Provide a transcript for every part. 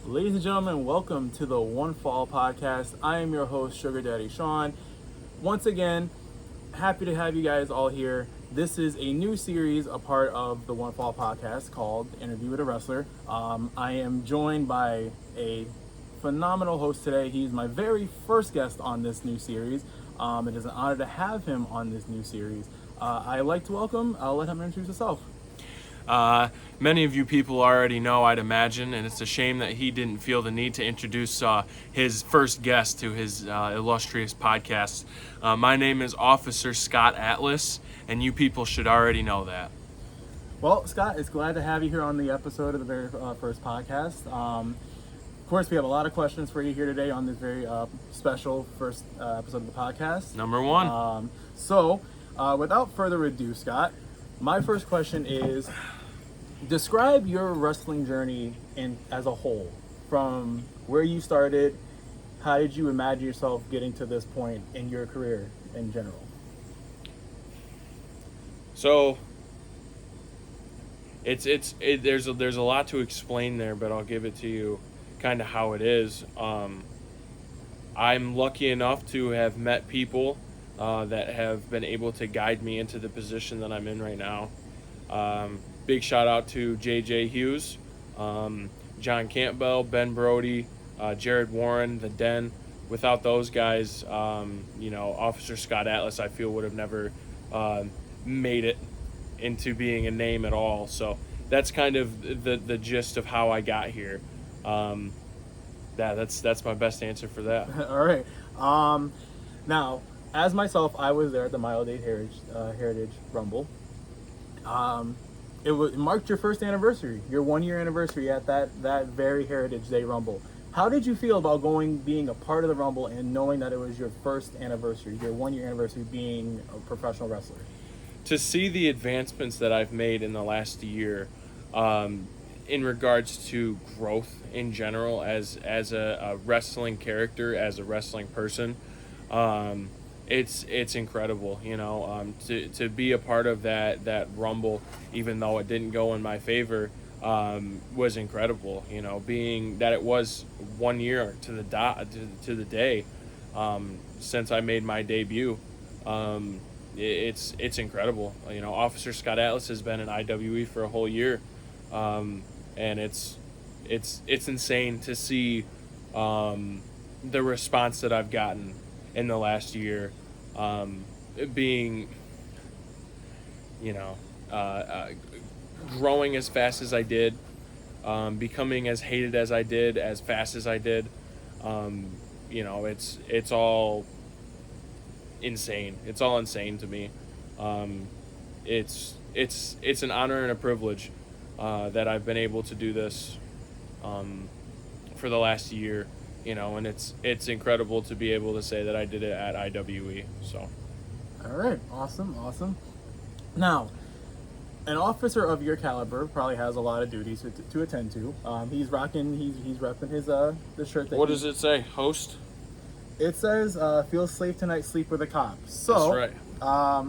Ladies and gentlemen, welcome to the OneFall podcast. I am your host, Sugar Daddy Sean. Once again, happy to have you guys all here. This is a new series, a part of the OneFall podcast called Interview with a Wrestler. I am joined by a phenomenal host today. He's my very first guest on this new series. It is an honor to have him on this new series. I'd like to welcome, I'll let him introduce himself. Many of you people already know, I'd imagine, and it's a shame that he didn't feel the need to introduce his first guest to his illustrious podcast. My name is Officer Scott Atlas, and you people should already know that. Well, Scott, it's glad to have you here on the episode of the very first podcast. Of course, we have a lot of questions for you here today on this very special first episode of the podcast. Number one. So, without further ado, Scott, my first question is, describe your wrestling journey as a whole, from where you started. How did you imagine yourself getting to this point in your career in general? So, there's a lot to explain there, but I'll give it to you kind of how it is. I'm lucky enough to have met people that have been able to guide me into the position that I'm in right now. Big shout out to JJ Hughes, John Campbell, Ben Brody, Jared Warren, The Den. Without those guys, Officer Scott Atlas, I feel, would have never made it into being a name at all. So that's kind of the gist of how I got here. That's my best answer for that. All right. Now, as myself, I was there at the Mile Date Heritage Rumble. It marked your first anniversary, your 1 year anniversary at that very Heritage Day Rumble. How did you feel about being a part of the Rumble and knowing that it was your first anniversary, your 1 year anniversary being a professional wrestler? To see the advancements that I've made in the last year, in regards to growth in general as a wrestling character, as a wrestling person, it's incredible, to be a part of that Rumble, even though it didn't go in my favor, was incredible. Being that it was 1 year to the day since I made my debut, it's incredible. Officer Scott Atlas has been in IWE for a whole year, and it's insane to see the response that I've gotten in the last year, being, growing as fast as I did, becoming as hated as I did, as fast as I did. It's all insane. It's all insane to me. It's an honor and a privilege that I've been able to do this for the last year. And it's incredible to be able to say that I did it at IWE. So, all right, awesome. Now, an officer of your caliber probably has a lot of duties to attend to. He's repping his the shirt. What does it say? Host. It says, "Feel safe tonight. Sleep with a cop." So, that's right.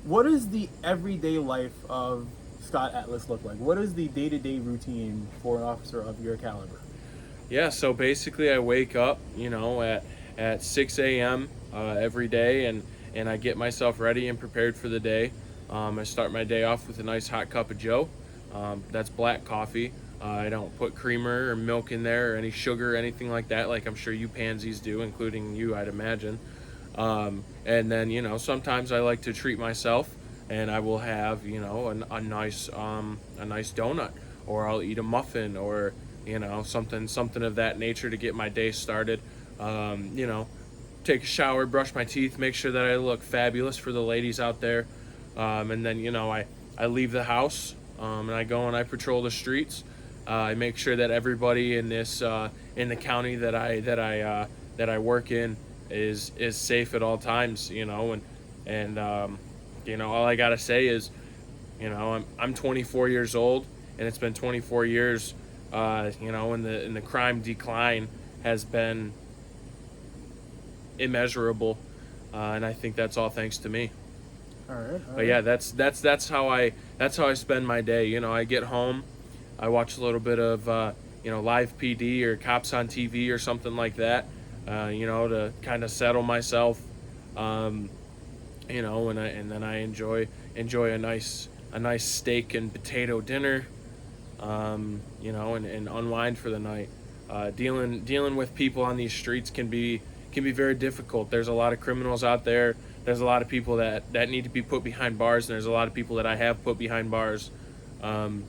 What is the everyday life of Scott Atlas look like? What is the day-to-day routine for an officer of your caliber? Yeah, so basically I wake up, at 6 a.m. Every day, and I get myself ready and prepared for the day. I start my day off with a nice hot cup of Joe. That's black coffee. I don't put creamer or milk in there or any sugar or anything like that, like I'm sure you pansies do, including you, I'd imagine. And then, sometimes I like to treat myself, and I will have, a nice donut, or I'll eat a muffin, or something of that nature to get my day started. Take a shower, brush my teeth, make sure that I look fabulous for the ladies out there. And then, I leave the house, and I go and I patrol the streets. I make sure that everybody in this, in the county that I work in is safe at all times, and all I gotta say is, I'm 24 years old, and it's been 24 years. And the crime decline has been immeasurable, and I think that's all thanks to me. All right. But yeah, that's how I spend my day. I get home, I watch a little bit of live PD or cops on TV or something like that, to kind of settle myself, and then I enjoy a nice steak and potato dinner, and unwind for the night. Dealing with people on these streets can be very difficult. There's a lot of criminals out there. There's a lot of people that need to be put behind bars, and there's a lot of people that I have put behind bars. And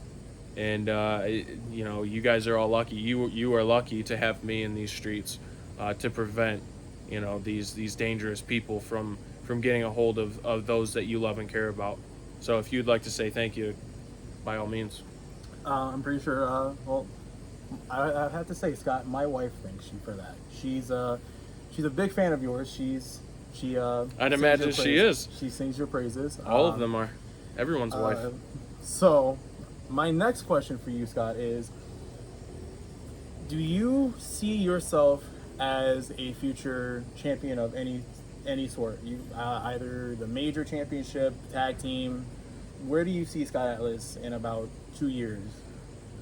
you guys are all lucky. You are lucky to have me in these streets to prevent these dangerous people from getting a hold of those that you love and care about. So if you'd like to say thank you, by all means. I'm pretty sure. I have to say, Scott, my wife thanks you for that. She's a big fan of yours. I'd imagine she is. She sings your praises. All of them are. Everyone's wife. So, my next question for you, Scott, is: do you see yourself as a future champion of any sort? Either the major championship, tag team. Where do you see Scott Atlas in about 2 years?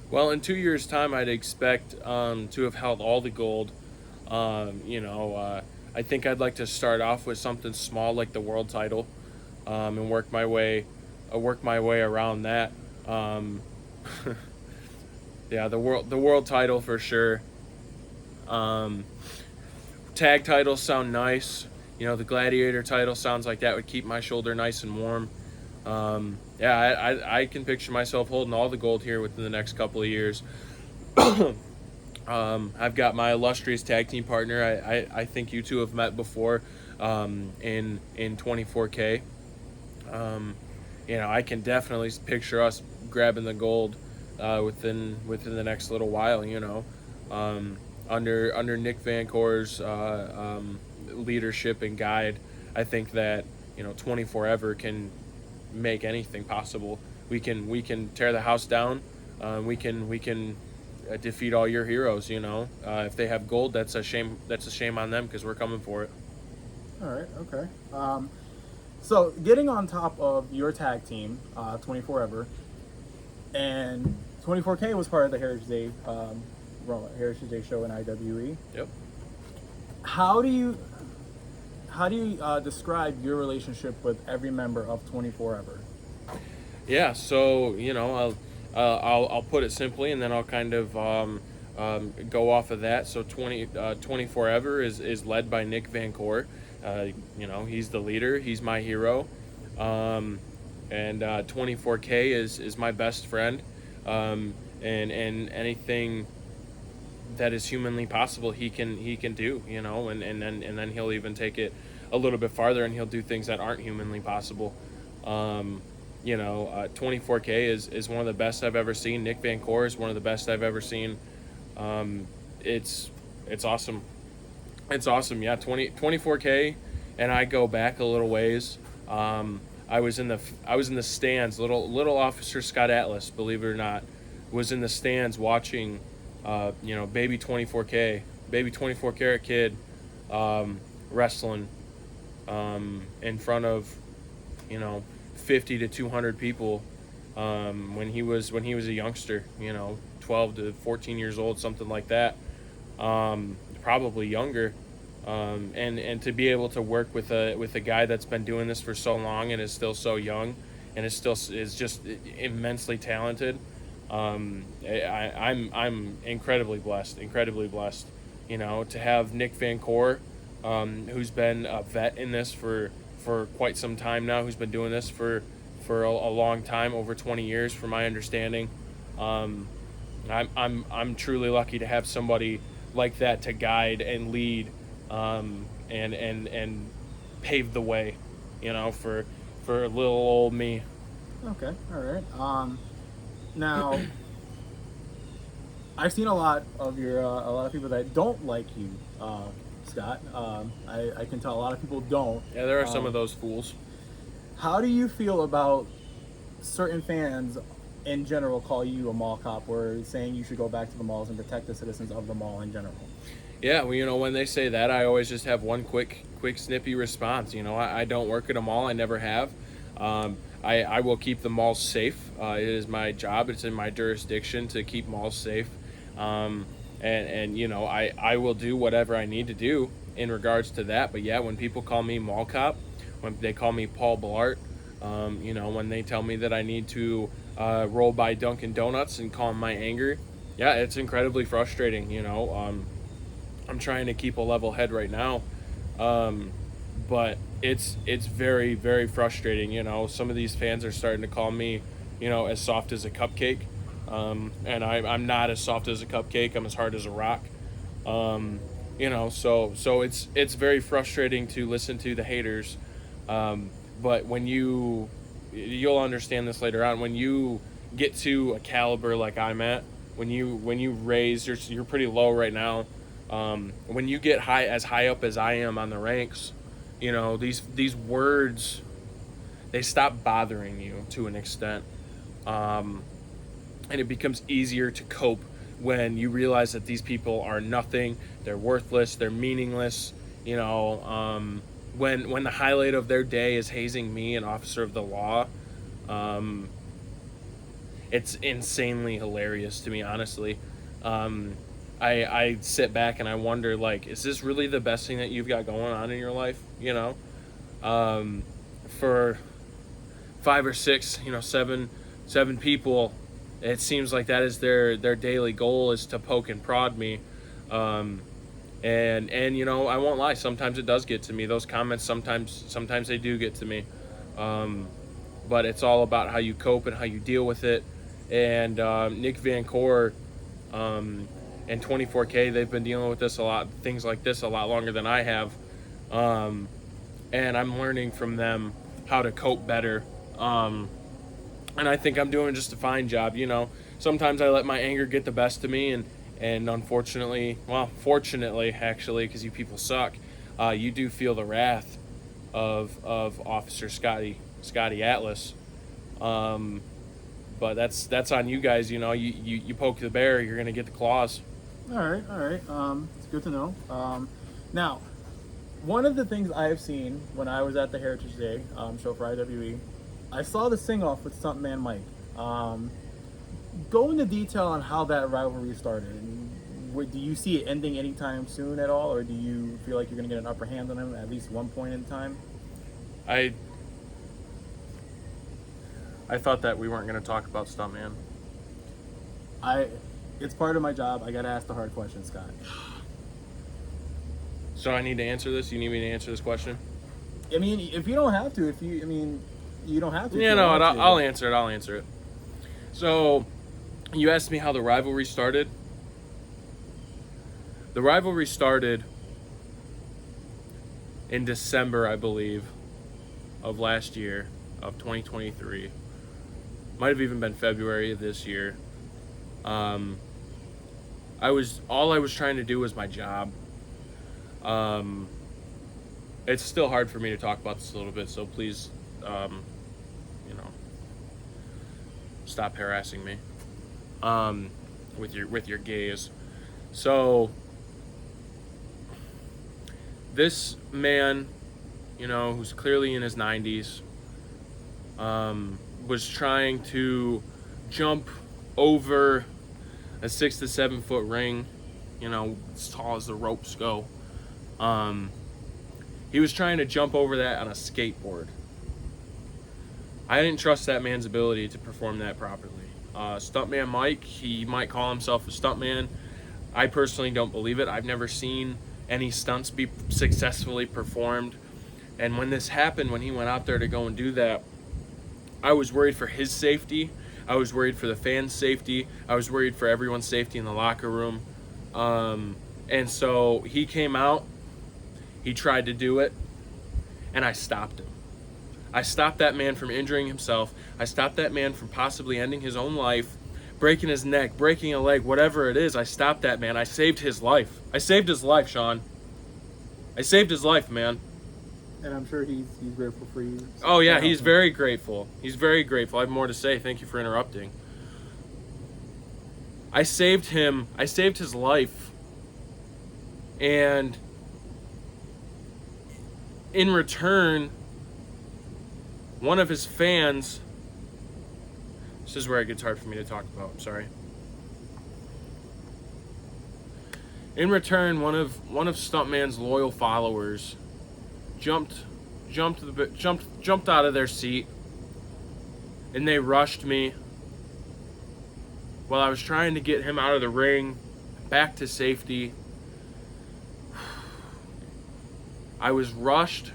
Well, in 2 years' time, I'd expect to have held all the gold. I think I'd like to start off with something small like the world title, and work my way around that. Yeah, the world title for sure. Tag titles sound nice. The gladiator title sounds like that would keep my shoulder nice and warm. I can picture myself holding all the gold here within the next couple of years. I've got my illustrious tag team partner. I think you two have met before in 24K. I can definitely picture us grabbing the gold within the next little while. Under Nick Van Core's leadership and guide, I think that 24 can make anything possible. We can tear the house down. We can defeat all your heroes. If they have gold, that's a shame. That's a shame on them because we're coming for it. All right. Okay. So getting on top of your tag team, 24 and 24K was part of the Heritage Day show in IWE. Yep. How do you describe your relationship with every member of 24 Yeah. So I'll put it simply, and then I'll kind of go off of that. So 24 is led by Nick Van Core. He's the leader. He's my hero. And 24K is my best friend. And anything that is humanly possible, he can do. And then he'll even take it a little bit farther, and he'll do things that aren't humanly possible. 24K is one of the best I've ever seen. Nick Van Core is one of the best I've ever seen. It's awesome. It's awesome. Yeah, 24K and I go back a little ways. I was in the stands. Little Officer Scott Atlas, believe it or not, was in the stands watching baby 24 karat kid wrestling in front of 50 to 200 people when he was a youngster, 12 to 14 years old, something like that, probably younger, and to be able to work with a guy that's been doing this for so long and is still so young and is just immensely talented. I'm incredibly blessed, to have Nick Van Core, who's been a vet in this for quite some time now, who's been doing this for a long time, over 20 years from my understanding. I'm truly lucky to have somebody like that to guide and lead, and pave the way, for little old me. Okay, all right. Now, I've seen a lot of people that don't like you, Scott. I can tell a lot of people don't. Yeah, there are some of those fools. How do you feel about certain fans in general call you a mall cop, or saying you should go back to the malls and protect the citizens of the mall in general? Yeah, well, when they say that, I always just have one quick snippy response. I don't work at a mall. I never have. I will keep the malls safe. It is my job. It's in my jurisdiction to keep malls safe. And you know, I will do whatever I need to do in regards to that. But yeah, when people call me mall cop, when they call me Paul Blart, you know, when they tell me that I need to roll by Dunkin' Donuts and calm my anger, yeah, it's incredibly frustrating. You know, I'm trying to keep a level head right now, but it's very, very frustrating. You know, some of these fans are starting to call me, you know, as soft as a cupcake, and I'm not as soft as a cupcake. I'm as hard as a rock. You know, so it's very frustrating to listen to the haters. But when you'll understand this later on, when you get to a caliber like I'm at, when you raise, you're pretty low right now. When you get as high up as I am on the ranks, you know, these words, they stop bothering you to an extent, and it becomes easier to cope when you realize that these people are nothing, they're worthless, they're meaningless. You know, when the highlight of their day is hazing me, an officer of the law, um, it's insanely hilarious to me, honestly. I sit back and I wonder, like, is this really the best thing that you've got going on in your life? You know, for 5 or 6, you know, seven people, it seems like that is their daily goal, is to poke and prod me. And you know, I won't lie, sometimes it does get to me. Those comments sometimes they do get to me. But it's all about how you cope and how you deal with it. And Nick Van Core, and 24K, they've been dealing with things like this a lot longer than I have. And I'm learning from them how to cope better. And I think I'm doing just a fine job. You know, sometimes I let my anger get the best of me, and unfortunately, well, fortunately, actually, because you people suck, you do feel the wrath of Officer Scotty Atlas. But that's on you guys. You know, you poke the bear, you're gonna get the claws. All right. It's good to know. Now, one of the things I have seen when I was at the Heritage Day show for IWE, I saw the sing-off with Stuntman Mike. Go into detail on how that rivalry started. And do you see it ending anytime soon at all, or do you feel like you're going to get an upper hand on him at least one point in time? I thought that we weren't going to talk about Stuntman. It's part of my job. I got to ask the hard questions, Scott. So I need to answer this? You need me to answer this question? I mean, if you don't have to, you don't have to. Yeah, no, I'll answer it. So, you asked me how the rivalry started. The rivalry started in December, I believe, of last year, of 2023. Might have even been February of this year. All I was trying to do was my job. It's still hard for me to talk about this a little bit, so please, you know, stop harassing me with your gaze. So this man, you know, who's clearly in his 90s, was trying to jump over a 6 to 7 foot ring, you know, as tall as the ropes go. He was trying to jump over that on a skateboard. I didn't trust that man's ability to perform that properly. Stuntman Mike, he might call himself a stuntman. I personally don't believe it. I've never seen any stunts be successfully performed. And when this happened, when he went out there to go and do that, I was worried for his safety. I was worried for the fans' safety. I was worried for everyone's safety in the locker room. And so he came out. He tried to do it, and I stopped him. I stopped that man from injuring himself. I stopped that man from possibly ending his own life, breaking his neck, breaking a leg, whatever it is. I stopped that man. I saved his life. I saved his life, Sean. I saved his life, man. And I'm sure he's grateful for you. Oh, yeah, he's very grateful. He's very grateful. I have more to say. Thank you for interrupting. I saved him. I saved his life. And in return, one of his fans, this is where it gets hard for me to talk about, I'm sorry. In return, one of Stuntman's loyal followers jumped out of their seat, and they rushed me while I was trying to get him out of the ring, back to safety. I was rushed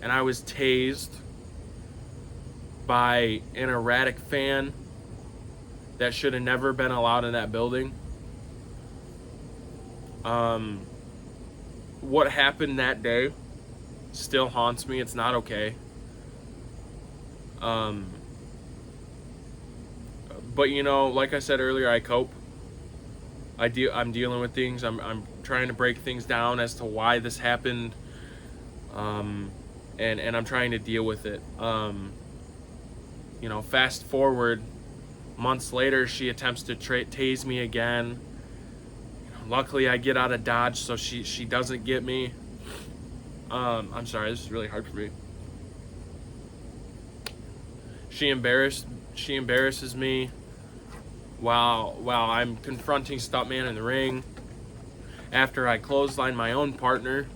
and I was tased by an erratic fan that should have never been allowed in that building. What happened that day still haunts me. It's not okay. But you know, like I said earlier, I cope. I'm dealing with things. I'm trying to break things down as to why this happened. And I'm trying to deal with it. You know, fast forward months later, she attempts to tase me again. Luckily, I get out of Dodge, so she doesn't get me. I'm sorry, this is really hard for me. She embarrasses me while I'm confronting Stuntman in the ring. After I clothesline my own partner,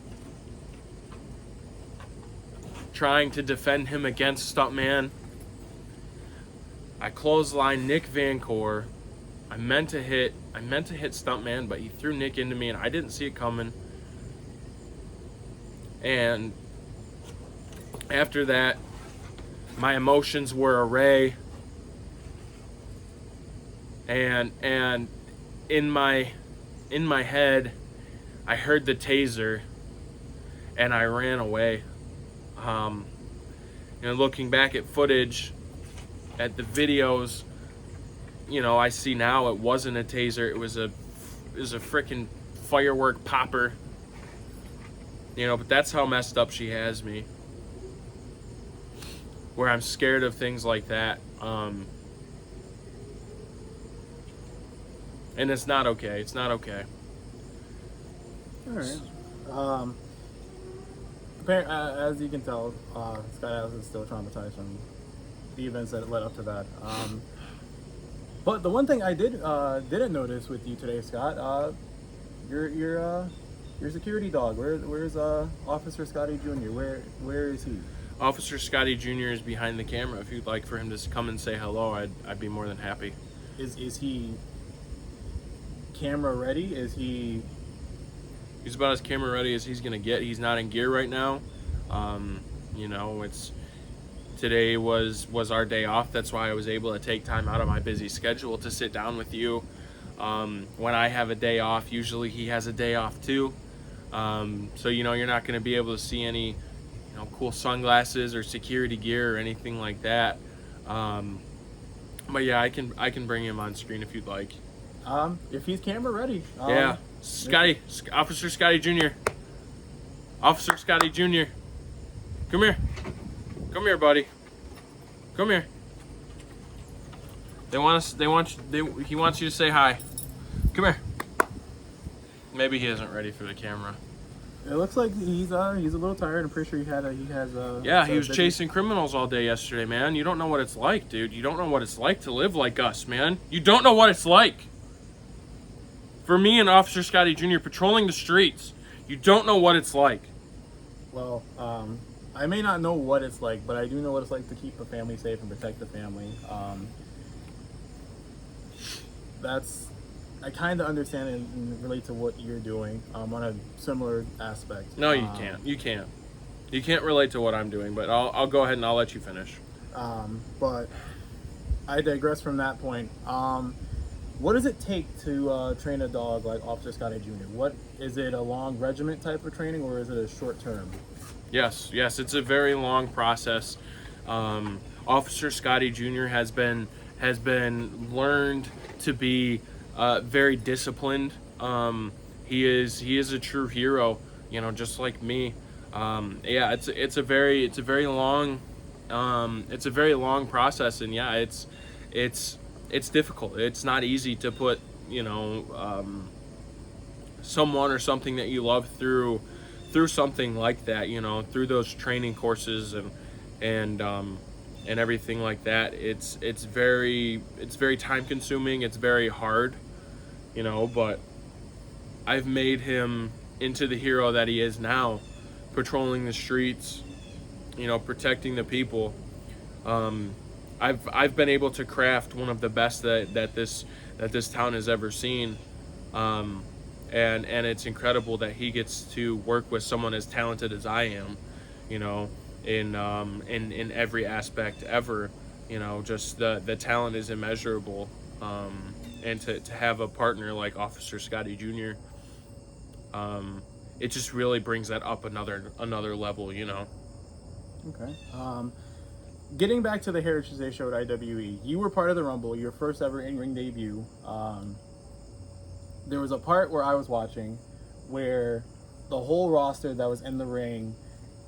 trying to defend him against Stuntman, I clothesline Nick Vancore. I meant to hit Stuntman, but he threw Nick into me and I didn't see it coming. And after that, my emotions were array. And in my head, I heard the taser and I ran away. Looking back at footage, at the videos, you know, I see now it wasn't a taser. It was a freaking firework popper. You know, but that's how messed up she has me. Where I'm scared of things like that. And it's not okay. It's not okay. All right. As you can tell, Scott Adams is still traumatized from the events that led up to that. But the one thing I didn't notice with you today, Scott, your security dog. Where's Officer Scotty Jr.? Where is he? Officer Scotty Jr. is behind the camera. If you'd like for him to come and say hello, I'd be more than happy. Is he camera ready? Is he? He's about as camera ready as he's gonna get. He's not in gear right now. You know, today was our day off. That's why I was able to take time out of my busy schedule to sit down with you. When I have a day off, usually he has a day off too. So you know, you're not gonna be able to see any, you know, cool sunglasses or security gear or anything like that. But yeah, I can bring him on screen if you'd like. If he's camera ready. Yeah. Scotty, Officer Scotty Jr. Officer Scotty Jr. Come here. Come here, buddy. Come here. He wants you to say hi. Come here. Maybe he isn't ready for the camera. It looks like he's a little tired. I'm pretty sure he has. Yeah, he was chasing criminals all day yesterday, man. You don't know what it's like, dude. You don't know what it's like to live like us, man. You don't know what it's like. For me and Officer Scotty Jr. patrolling the streets, you don't know what it's like. Well, I may not know what it's like, but I do know what it's like to keep a family safe and protect the family. I kind of understand and relate to what you're doing on a similar aspect. No, you can't. You can't. You can't relate to what I'm doing, but I'll go ahead and I'll let you finish. But I digress from that point. What does it take to train a dog like Officer Scotty Jr.? What is it, a long regiment type of training, or is it a short term? Yes, it's a very long process. Officer Scotty Jr. has been learned to be very disciplined. He is a true hero, you know, just like me. Yeah, it's a very long process, and yeah, it's difficult. It's not easy to put, you know, someone or something that you love through something like that, you know, through those training courses and everything like that. It's very time consuming. It's very hard, you know, but I've made him into the hero that he is now, patrolling the streets, protecting the people. Um, I've been able to craft one of the best that this town has ever seen, um, and it's incredible that he gets to work with someone as talented as I am, you know, in every aspect ever. Just the talent is immeasurable, and to have a partner like Officer Scotty Jr. It just really brings that up another level. Okay. Getting back to the Heritage Day show at IWE, you were part of the Rumble, your first ever in-ring debut. There was a part where I was watching where the whole roster that was in the ring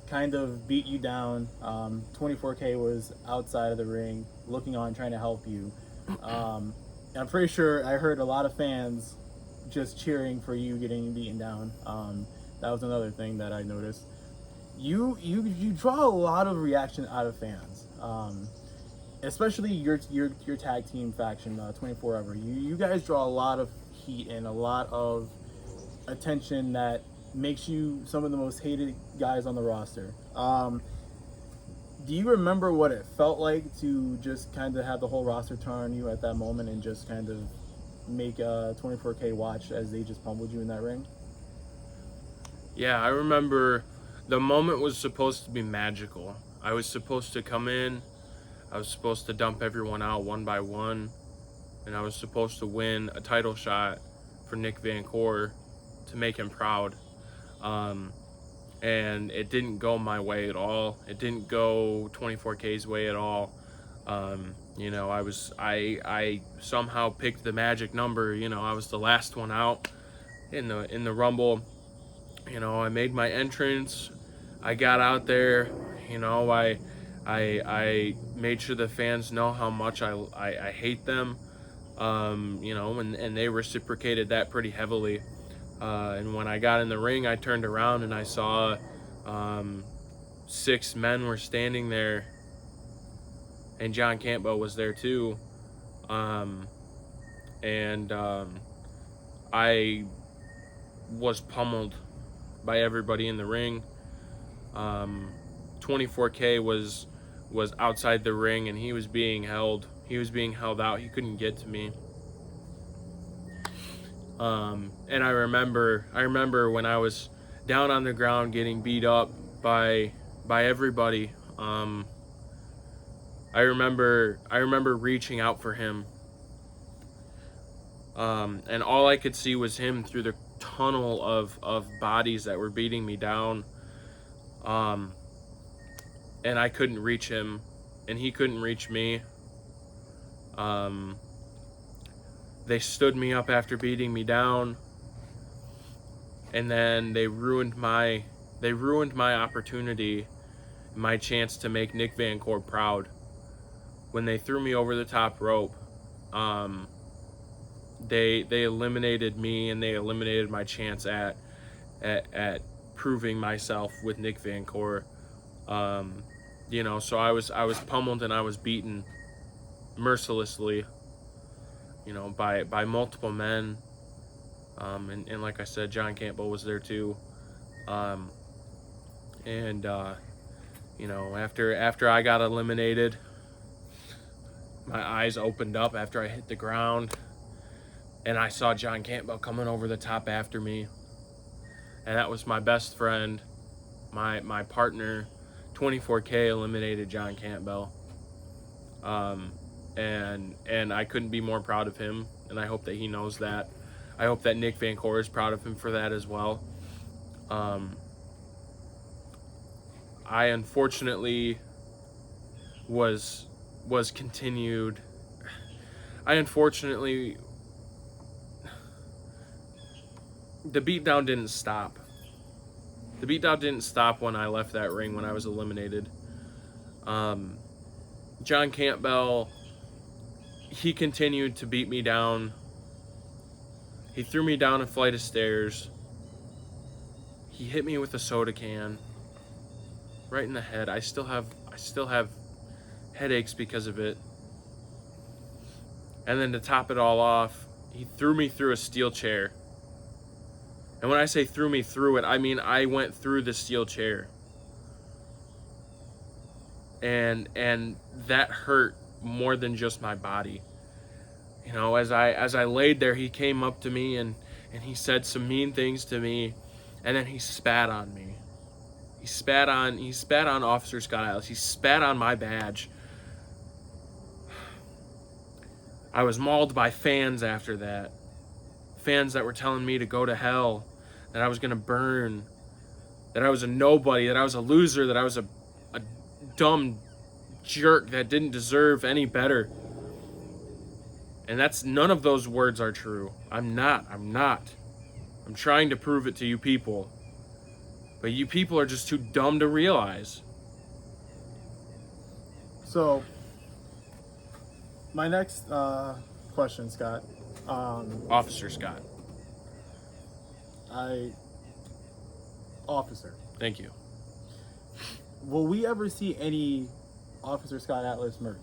kind of beat you down. 24K was outside of the ring, looking on, trying to help you. And I'm pretty sure I heard a lot of fans just cheering for you getting beaten down. That was another thing that I noticed. You draw a lot of reaction out of fans, especially your tag team faction, 24 Ever. You guys draw a lot of heat and a lot of attention that makes you some of the most hated guys on the roster. Do you remember what it felt like to just kind of have the whole roster turn on you at that moment and just kind of make 24K watch as they just pummeled you in that ring? Yeah, I remember the moment was supposed to be magical. I was supposed to come in, I was supposed to dump everyone out one by one, and I was supposed to win a title shot for Nick Van Core to make him proud. And it didn't go my way at all. It didn't go 24K's way at all. I somehow picked the magic number. I was the last one out in the Rumble. I made my entrance. I got out there. I made sure the fans know how much I hate them. And they reciprocated that pretty heavily. And when I got in the ring, I turned around and I saw 6 men were standing there, and John Campbell was there too. I was pummeled by everybody in the ring. 24K was outside the ring, and he was being held out. He couldn't get to me. And I remember when I was down on the ground getting beat up by everybody. I remember reaching out for him. And all I could see was him through the tunnel of bodies that were beating me down. And I couldn't reach him, and he couldn't reach me. They stood me up after beating me down, and then they ruined my opportunity, my chance to make Nick Van Core proud. When they threw me over the top rope, they eliminated me, and they eliminated my chance at proving myself with Nick Van Core. So I was pummeled and I was beaten mercilessly, by multiple men. And like I said, John Campbell was there too. After I got eliminated, my eyes opened up after I hit the ground, and I saw John Campbell coming over the top after me. And that was my best friend, my partner. 24K eliminated John Campbell. And I couldn't be more proud of him, and I hope that he knows that. I hope that Nick Van Core is proud of him for that as well. I unfortunately was continued. The beatdown didn't stop. The beatdown didn't stop when I left that ring, when I was eliminated. John Campbell, he continued to beat me down. He threw me down a flight of stairs. He hit me with a soda can right in the head. I still have headaches because of it. And then to top it all off, he threw me through a steel chair. And when I say threw me through it, I mean I went through the steel chair. And that hurt more than just my body. You know, as I laid there, he came up to me and he said some mean things to me, and then he spat on me. He spat on Officer Scott Ellis. He spat on my badge. I was mauled by fans after that. Fans that were telling me to go to hell, that I was going to burn, that I was a nobody, that I was a loser, that I was a dumb jerk that didn't deserve any better. And that's, none of those words are true. I'm not. I'm trying to prove it to you people. But you people are just too dumb to realize. So, my next question, Scott. Officer Scott. Officer. Thank you. Will we ever see any Officer Scott Atlas merch?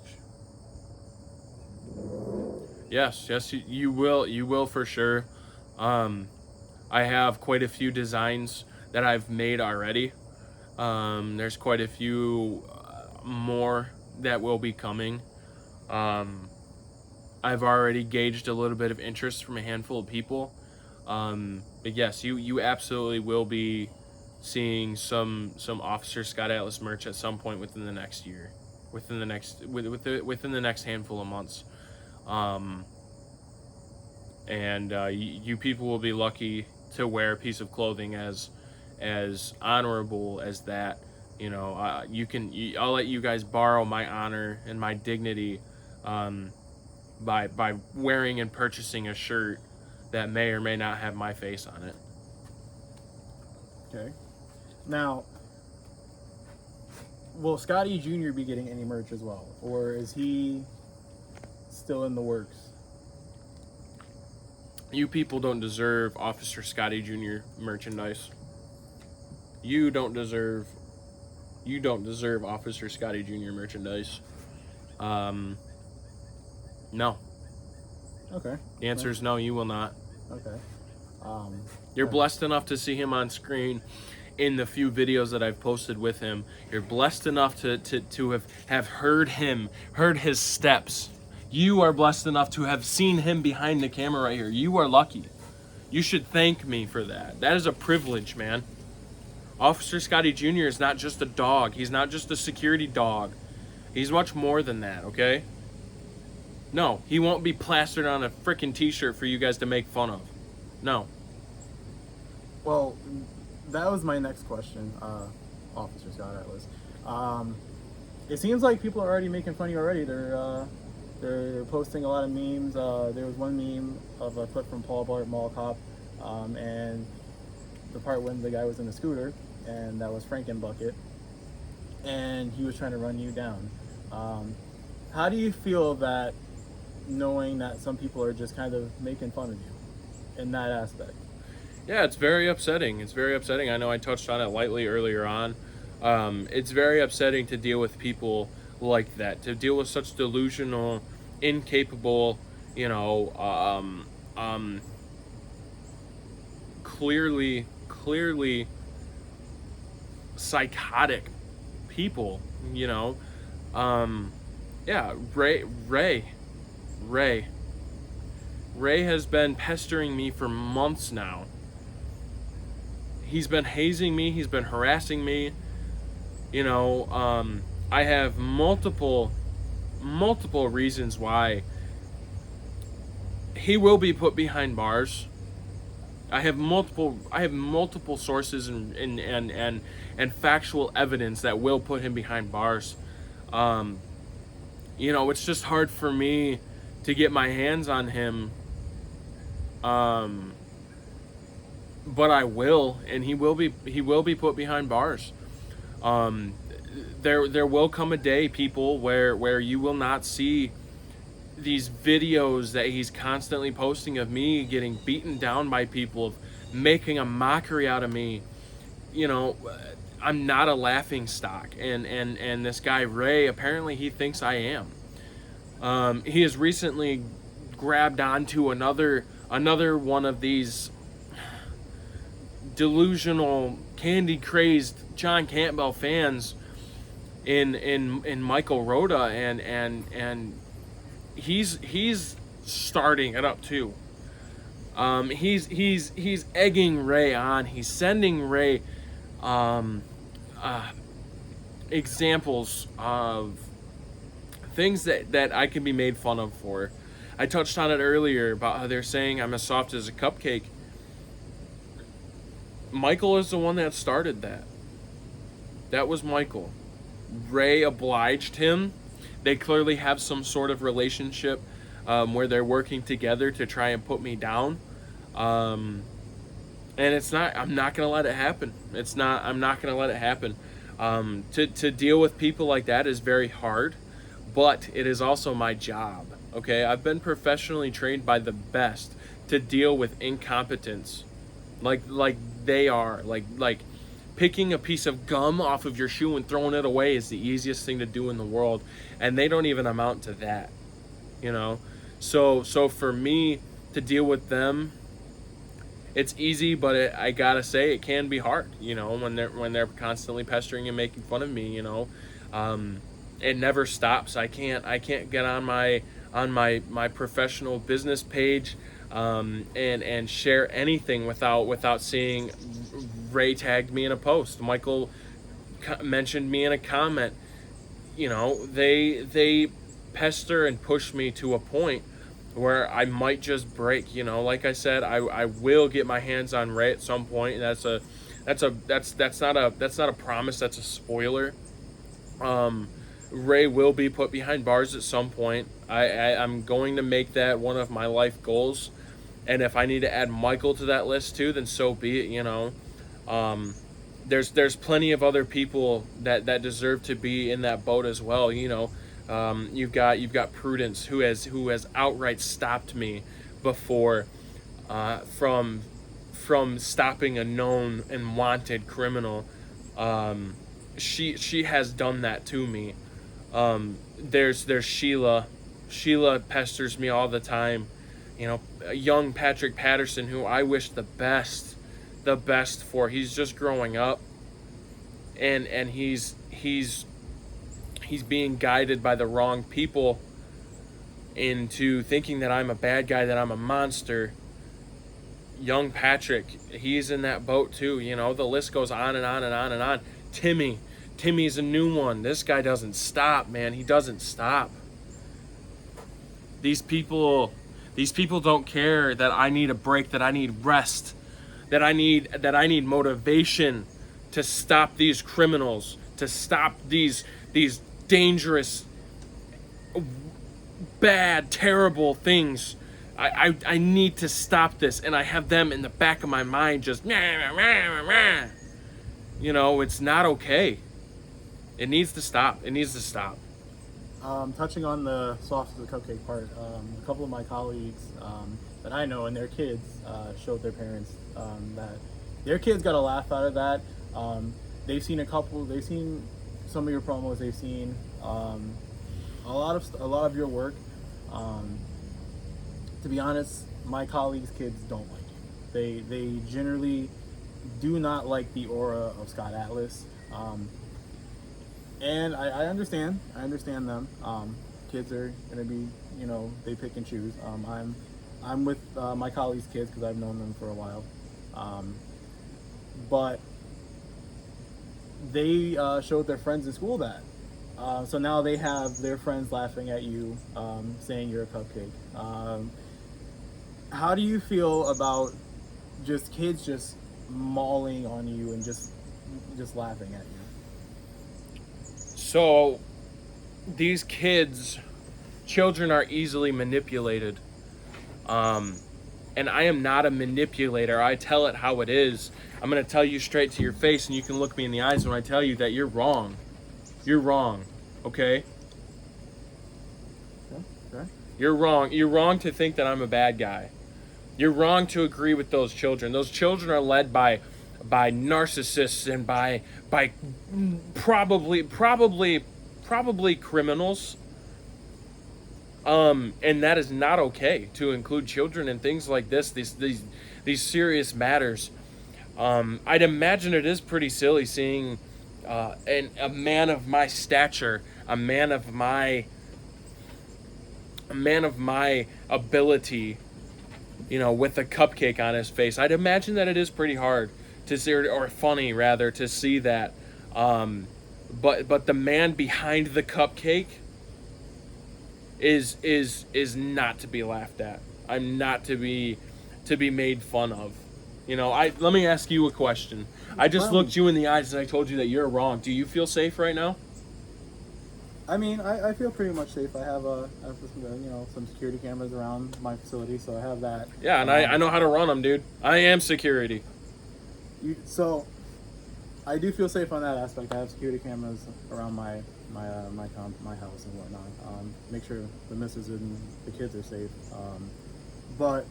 Yes, you will for sure. I have quite a few designs that I've made already. There's quite a few more that will be coming. I've already gauged a little bit of interest from a handful of people. But yes, you absolutely will be seeing some Officer Scott Atlas merch at some point within the next year, within the next handful of months. You people will be lucky to wear a piece of clothing as honorable as that. You know, I'll let you guys borrow my honor and my dignity by wearing and purchasing a shirt that may or may not have my face on it. Okay. Now, will Scotty Jr. be getting any merch as well, or is he still in the works? You people don't deserve Officer Scotty Jr. merchandise. You don't deserve Officer Scotty Jr. merchandise. No. Okay. The answer is no, you will not. Okay. You're blessed enough to see him on screen in the few videos that I've posted with him. You're blessed enough to have heard his steps. You are blessed enough to have seen him behind the camera right here. You are lucky. You should thank me for that. That is a privilege, man. Officer Scotty Jr. is not just a dog. He's not just a security dog. He's much more than that, okay? No, he won't be plastered on a freaking t-shirt for you guys to make fun of. No. Well, that was my next question, Officer Scott Atlas. It seems like people are already making fun of you already. They're posting a lot of memes. There was one meme of a clip from Paul Blart Mall Cop, and the part when the guy was in a scooter, and that was Frankenbucket, and he was trying to run you down. How do you feel that, knowing that some people are just kind of making fun of you in that aspect? Yeah, it's very upsetting. It's very upsetting. I know I touched on it lightly earlier on. It's very upsetting to deal with people like that, to deal with such delusional, incapable, clearly psychotic people, Yeah, Ray has been pestering me for months now. He's been hazing me, he's been harassing me. I have multiple reasons why he will be put behind bars. I have multiple sources and factual evidence that will put him behind bars. It's just hard for me to get my hands on him. But I will, and he will be put behind bars. There will come a day, people, where you will not see these videos that he's constantly posting of me getting beaten down by people, of making a mockery out of me. I'm not a laughing stock, and this guy Ray, apparently he thinks I am. He has recently grabbed onto another one of these delusional, candy crazed John Campbell fans in Michael Rhoda, and he's starting it up too. He's egging Ray on. He's sending Ray examples of things that I can be made fun of for. I touched on it earlier about how they're saying I'm as soft as a cupcake. Michael is the one that started that. That was Michael. Ray obliged him. They clearly have some sort of relationship where they're working together to try and put me down. And I'm not going to let it happen. I'm not going to let it happen. To deal with people like that is very hard, but it is also my job. Okay, I've been professionally trained by the best to deal with incompetence, like they are. Like picking a piece of gum off of your shoe and throwing it away is the easiest thing to do in the world, and they don't even amount to that, you know. So for me to deal with them, it's easy, but I gotta say it can be hard, you know, when they're constantly pestering and making fun of me, you know. It never stops. I can't get on my professional business page and share anything without seeing Ray tagged me in a post. Michael mentioned me in a comment. You know, they pester and push me to a point where I might just break. You know, like I said, I will get my hands on Ray at some point, and that's not a promise. That's a spoiler. Ray will be put behind bars at some point. I'm going to make that one of my life goals, and if I need to add Michael to that list too, then so be it. You know, there's plenty of other people that deserve to be in that boat as well. You know, you've got Prudence who has outright stopped me before from stopping a known and wanted criminal. She has done that to me. There's Sheila. Sheila pesters me all the time. You know, young Patrick Patterson, who I wish the best for. He's just growing up, and he's being guided by the wrong people into thinking that I'm a bad guy, that I'm a monster. Young Patrick, he's in that boat too. You know, the list goes on and on and on and on. Timmy's a new one. This guy doesn't stop, man. He doesn't stop. These people don't care that I need a break, that I need rest, that I need motivation to stop these criminals, to stop these dangerous, bad, terrible things. I need to stop this, and I have them in the back of my mind just, you know, it's not okay. It needs to stop. It needs to stop. Touching on the soft as a cupcake part, a couple of my colleagues that I know and their kids showed their parents that their kids got a laugh out of that. They've seen some of your promos. They've seen a lot of your work. To be honest, my colleagues' kids don't like you. They generally do not like the aura of Scott Atlas. And I understand them. Kids are gonna be, you know, they pick and choose. I'm with my colleagues' kids because I've known them for a while. But they showed their friends in school that. So now they have their friends laughing at you, saying you're a cupcake. How do you feel about just kids just mauling on you and just laughing at you? So these children are easily manipulated. And I am not a manipulator. I tell it how it is. I'm going to tell you straight to your face, and you can look me in the eyes when I tell you that you're wrong. You're wrong, okay? Okay. You're wrong. You're wrong to think that I'm a bad guy. You're wrong to agree with those children. Those children are led by narcissists and by probably criminals. And that is not okay to include children in things like this. These serious matters. I'd imagine it is pretty silly seeing a man of my stature, a man of my ability, with a cupcake on his face. I'd imagine that it is pretty hard to see, or funny rather, to see that. But the man behind the cupcake is not to be laughed at. I'm not to be made fun of. Let me ask you a question. I just looked you in the eyes and I told you that you're wrong. Do you feel safe right now? I mean, I feel pretty much safe. I have some security cameras around my facility, so I have that. Yeah, and I know how to run them, dude. I am security. So I do feel safe on that aspect. I have security cameras around my house and whatnot. Make sure the missus and the kids are safe. But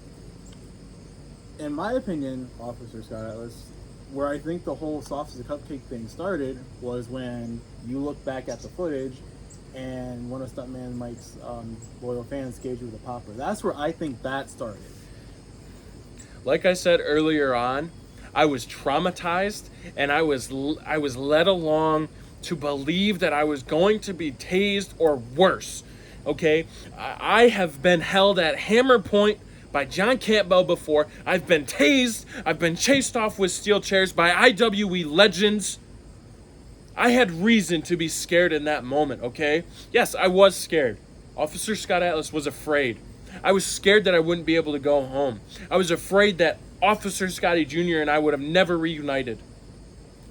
in my opinion, Officer Scott Atlas, where I think the whole soft as a cupcake thing started was when you look back at the footage and one of Stuntman Mike's loyal fans gave you with a popper. That's where I think that started. Like I said earlier on, I was traumatized and I was led along to believe that I was going to be tased or worse. Okay? I have been held at hammer point by John Campbell before. I've been tased. I've been chased off with steel chairs by IWE legends. I had reason to be scared in that moment, okay? Yes, I was scared. Officer Scott Atlas was afraid. I was scared that I wouldn't be able to go home. I was afraid that Officer Scotty Jr. and I would have never reunited.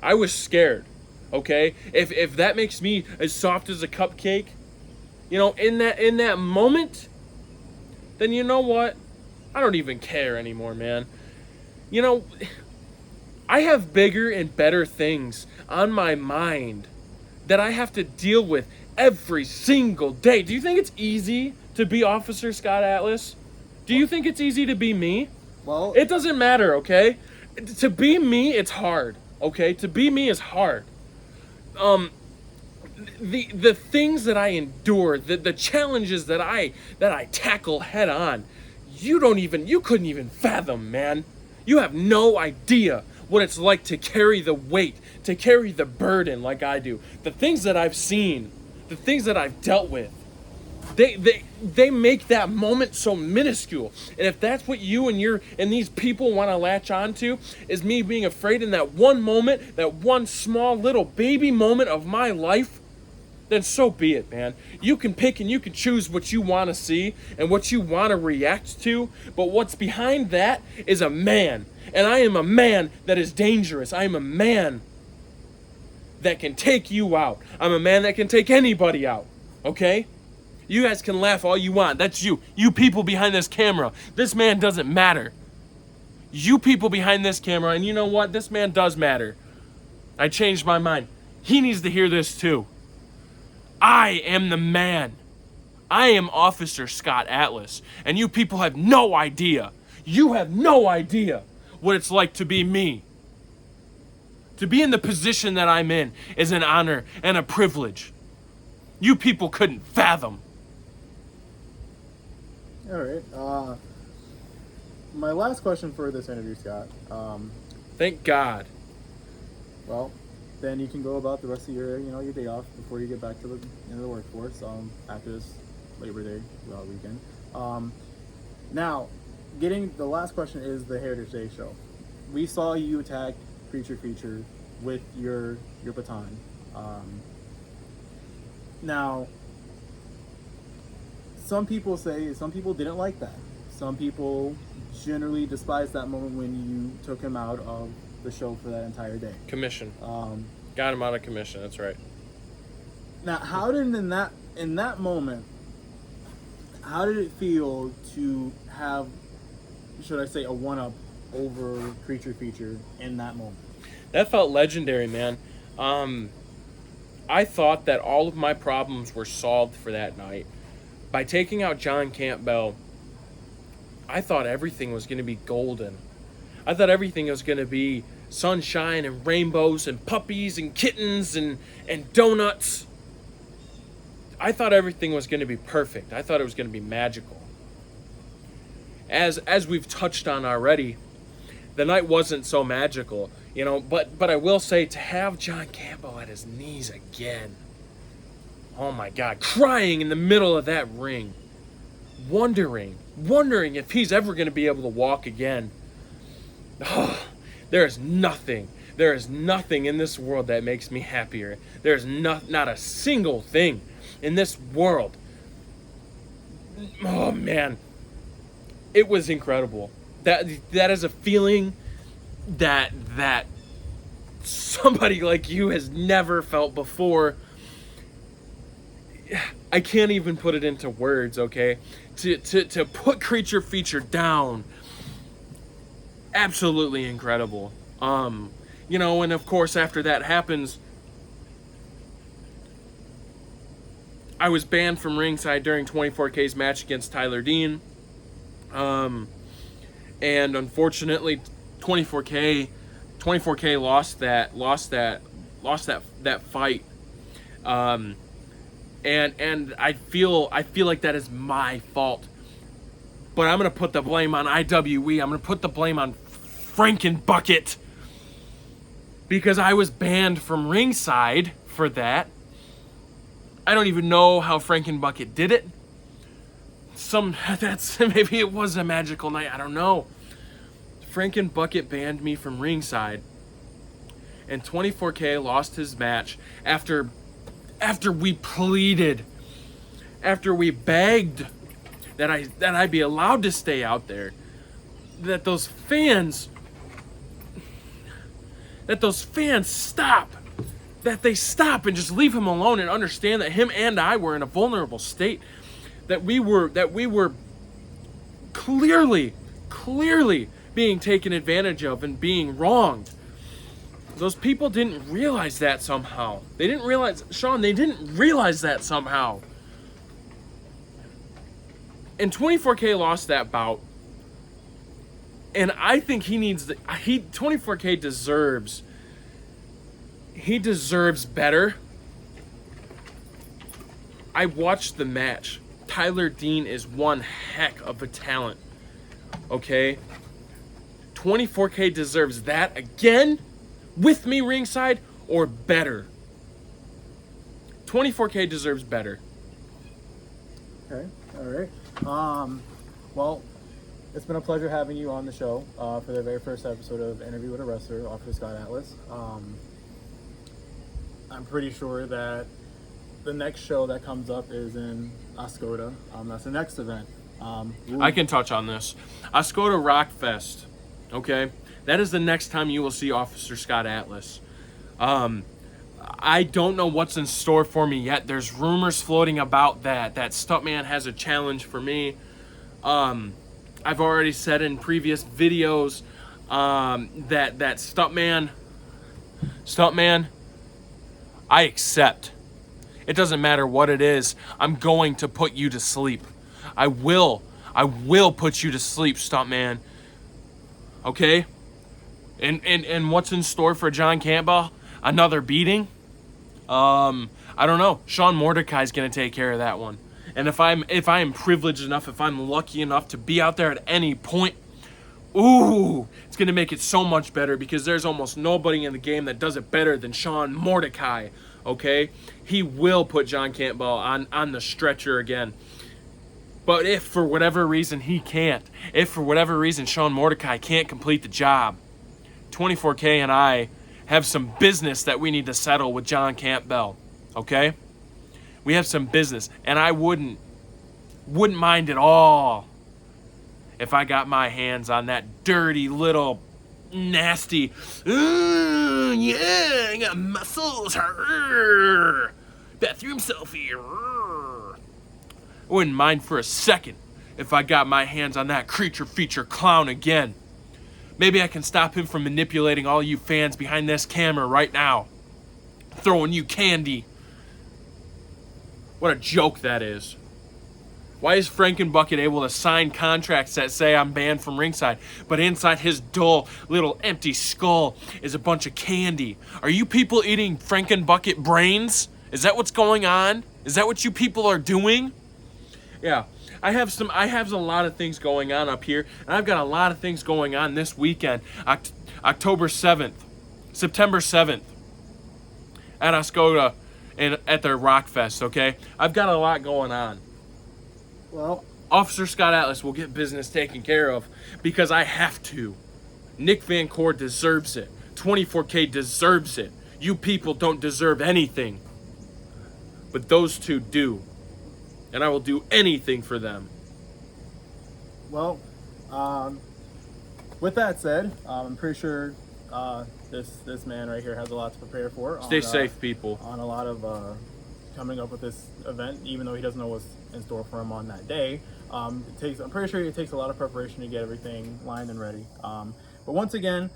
I was scared, okay? If that makes me as soft as a cupcake, in that moment, then you know what? I don't even care anymore, man. I have bigger and better things on my mind that I have to deal with every single day. Do you think it's easy to be Officer Scott Atlas? Do you think it's easy to be me? Well, it doesn't matter, okay? To be me, it's hard, okay? To be me is hard. The things that I endure, the challenges that I tackle head on, you couldn't even fathom, man. You have no idea what it's like to carry the weight, to carry the burden like I do. The things that I've seen, the things that I've dealt with, they make that moment so minuscule. And if that's what you and these people want to latch onto, is me being afraid in that one moment, that one small little baby moment of my life, then so be it, man. You can pick and you can choose what you want to see and what you want to react to, but what's behind that is a man. And I am a man that is dangerous. I am a man that can take you out. I'm a man that can take anybody out, okay? You guys can laugh all you want. That's you. You people behind this camera. This man doesn't matter. You people behind this camera, and you know what? This man does matter. I changed my mind. He needs to hear this too. I am the man. I am Officer Scott Atlas, and you people have no idea. You have no idea what it's like to be me. To be in the position that I'm in is an honor and a privilege. You people couldn't fathom. All right. My last question for this interview, Scott. Thank God. Well, then you can go about the rest of your day off before you get back to the workforce after this Labor Day weekend. Now, the last question is the Heritage Day show. We saw you attack Creature Feature with your baton. Now, some people didn't like that. Some people generally despised that moment when you took him out of the show for that entire day. Commission. Got him out of commission. That's right. Now, how did in that moment, how did it feel to have, should I say, a one-up over Creature Feature in that moment? That felt legendary, man. I thought that all of my problems were solved for that night. By taking out John Campbell, I thought everything was going to be golden. I thought everything was going to be sunshine and rainbows and puppies and kittens and donuts. I thought everything was going to be perfect. I thought it was going to be magical. As we've touched on already, The night wasn't so magical, you know, but I will say, to have John Campbell at his knees again. Oh my God, crying in the middle of that ring. Wondering if he's ever going to be able to walk again. Oh, there is nothing in this world that makes me happier. There's not a single thing in this world. Oh man, it was incredible. That is a feeling that somebody like you has never felt before. I can't even put it into words, okay? To put Creature Feature down, absolutely incredible. You know, and of course after that happens, I was banned from ringside during 24K's match against Tyler Dean. And unfortunately 24K lost that fight. And I feel like that is my fault. But I'm going to put the blame on IWE. I'm going to put the blame on Frankenbucket, because I was banned from ringside for that. I don't even know how Frankenbucket did it. Maybe it was a magical night. I don't know. Frankenbucket banned me from ringside, and 24K lost his match after we pleaded, after we begged that I be allowed to stay out there, that those fans stop. That they stop and just leave him alone and understand that him and I were in a vulnerable state. That we were clearly being taken advantage of and being wronged. Those people didn't realize that somehow. They didn't realize that somehow. And 24K lost that bout. And I think 24K deserves better. I watched the match. Tyler Dean is one heck of a talent. Okay? 24K deserves that again, with me ringside, or better. 24K deserves better. Okay, all right. Well, it's been a pleasure having you on the show for the very first episode of Interview with a Wrestler, Officer Scott Atlas. I'm pretty sure that the next show that comes up is in Oscoda. That's the next event. I can touch on this. Oscoda Rockfest. Okay, that is the next time you will see Officer Scott Atlas. I don't know what's in store for me yet. There's rumors floating about that Stuntman has a challenge for me. I've already said in previous videos that Stuntman, I accept. It doesn't matter what it is. I'm going to put you to sleep. I will put you to sleep, Stuntman. Okay? And what's in store for John Campbell? Another beating? I don't know. Sean Mordecai's gonna take care of that one. And if I am privileged enough, if I'm lucky enough to be out there at any point, ooh, it's gonna make it so much better, because there's almost nobody in the game that does it better than Sean Mordecai. Okay? He will put John Campbell on the stretcher again. But if for whatever reason he can't, if for whatever reason Sean Mordecai can't complete the job, 24K and I have some business that we need to settle with John Campbell. Okay? We have some business, and I wouldn't mind at all if I got my hands on that dirty little nasty, yeah, I got muscles, bathroom selfie. I wouldn't mind for a second if I got my hands on that Creature Feature clown again. Maybe I can stop him from manipulating all you fans behind this camera right now, throwing you candy. What a joke that is. Why is Frankenbucket able to sign contracts that say I'm banned from ringside, but inside his dull little empty skull is a bunch of candy? Are you people eating Frankenbucket brains? Is that what's going on? Is that what you people are doing? Yeah, I have a lot of things going on up here, and I've got a lot of things going on this weekend, October 7th, September 7th, at Oscoda, and at their Rock Fest. Okay, I've got a lot going on. Well, Officer Scott Atlas will get business taken care of because I have to. Nick Van Cord deserves it. 24K deserves it. You people don't deserve anything, but those two do. And I will do anything for them. well, with that said, I'm pretty sure this man right here has a lot to prepare for. Stay safe, people. On a lot of coming up with this event, even though he doesn't know what's in store for him on that day. I'm pretty sure it takes a lot of preparation to get everything lined and ready. But once again,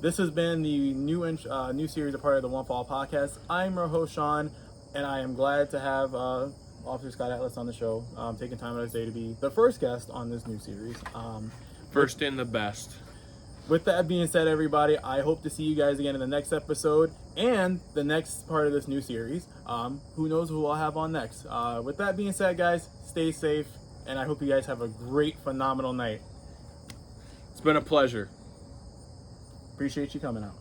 this has been the new series, a part of the OneFall podcast. I'm your host, Sean, and I am glad to have Officer Scott Atlas on the show, taking time out of his day to be the first guest on this new series. First and the best. With that being said, everybody, I hope to see you guys again in the next episode and the next part of this new series. Who knows who I'll have on next. With that being said, guys, stay safe, and I hope you guys have a great, phenomenal night. It's been a pleasure. Appreciate you coming out.